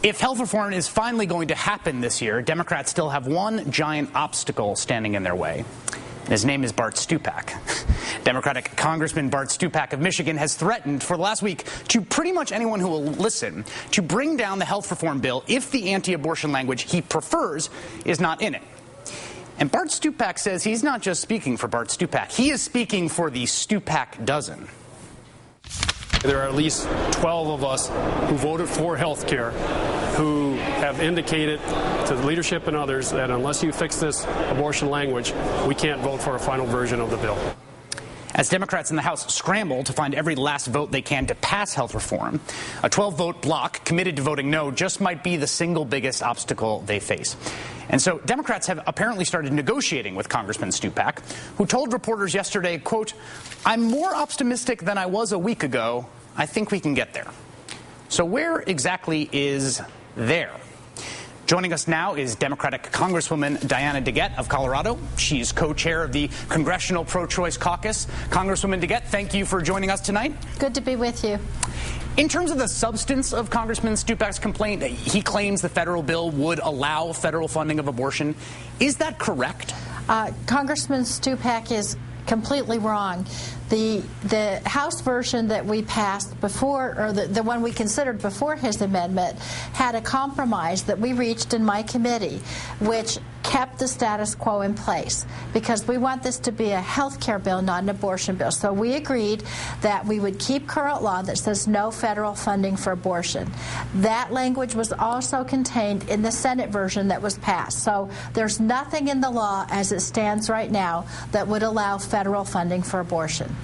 If health reform is finally going to happen this year, Democrats still have one giant obstacle standing in their way. His name is Bart Stupak. Democratic Congressman Bart Stupak of Michigan has threatened for the last week to pretty much anyone who will listen to bring down the health reform bill if the anti-abortion language he prefers is not in it. And Bart Stupak says he's not just speaking for Bart Stupak. He is speaking for the Stupak dozen. There are at least 12 of us who voted for health care who have indicated to the leadership and others that unless you fix this abortion language, we can't vote for a final version of the bill. As Democrats in the House scramble to find every last vote they can to pass health reform, a 12-vote bloc committed to voting no just might be the single biggest obstacle they face. And so Democrats have apparently started negotiating with Congressman Stupak, who told reporters yesterday, quote, "I'm more optimistic than I was a week ago. I think we can get there." So where exactly is there? Joining us now is Democratic Congresswoman Diana DeGette of Colorado. She's co-chair of the Congressional Pro-Choice Caucus. Congresswoman DeGette, thank you for joining us tonight. Good to be with you. In terms of the substance of Congressman Stupak's complaint, he claims the federal bill would allow federal funding of abortion. Is that correct? Congressman Stupak is completely wrong. The House version that we passed before, or the one we considered before his amendment, had a compromise that we reached in my committee, which kept the status quo in place, because we want this to be a health care bill, not an abortion bill. So we agreed that we would keep current law that says no federal funding for abortion. That language was also contained in the Senate version that was passed. So there's nothing in the law as it stands right now that would allow federal funding for abortion.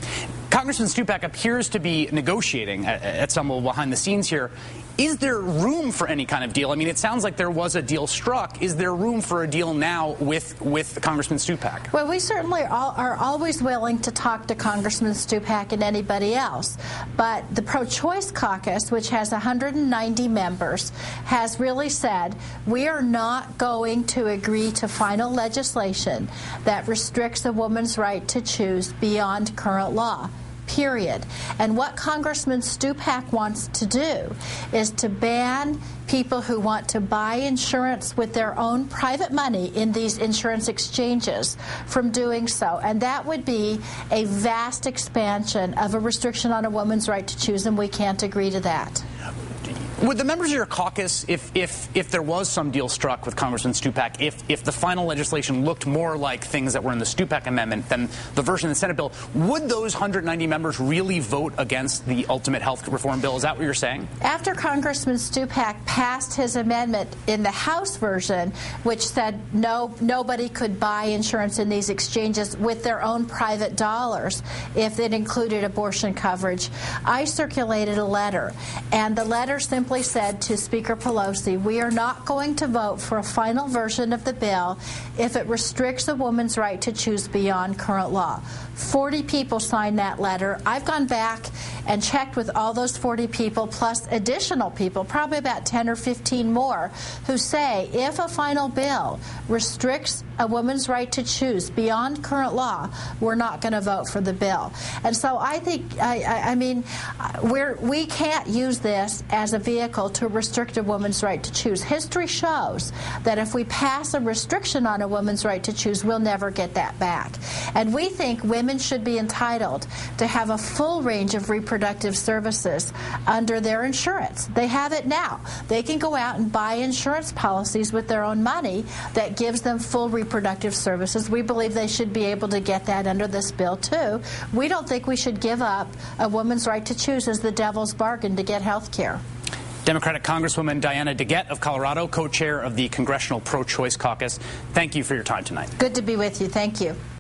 Congressman Stupak appears to be negotiating at some level behind the scenes here. Is there room for any kind of deal? I mean, it sounds like there was a deal struck. Is there room for a deal now with Congressman Stupak? Well, we certainly are always willing to talk to Congressman Stupak and anybody else. But the Pro-Choice Caucus, which has 190 members, has really said we are not going to agree to final legislation that restricts a woman's right to choose beyond current law. Period. And what Congressman Stupak wants to do is to ban people who want to buy insurance with their own private money in these insurance exchanges from doing so. And that would be a vast expansion of a restriction on a woman's right to choose, and we can't agree to that. Would the members of your caucus, if there was some deal struck with Congressman Stupak, if the final legislation looked more like things that were in the Stupak amendment than the version of the Senate bill, would those 190 members really vote against the ultimate health reform bill? Is that what you're saying? After Congressman Stupak passed his amendment in the House version, which said nobody could buy insurance in these exchanges with their own private dollars if it included abortion coverage, I circulated a letter, and the letter simply said to Speaker Pelosi, we are not going to vote for a final version of the bill if it restricts a woman's right to choose beyond current law. 40 people signed that letter. I've gone back and checked with all those 40 people plus additional people, probably about 10 or 15 more, who say if a final bill restricts a woman's right to choose beyond current law, we're not going to vote for the bill. And so I think, we can't use this as a vehicle to restrict a woman's right to choose. History shows that if we pass a restriction on a woman's right to choose, we'll never get that back. And we think women should be entitled to have a full range of reproductive services under their insurance. They have it now. They can go out and buy insurance policies with their own money that gives them full reproductive services. We believe they should be able to get that under this bill, too. We don't think we should give up a woman's right to choose as the devil's bargain to get health care. Democratic Congresswoman Diana DeGette of Colorado, co-chair of the Congressional Pro-Choice Caucus. Thank you for your time tonight. Good to be with you. Thank you.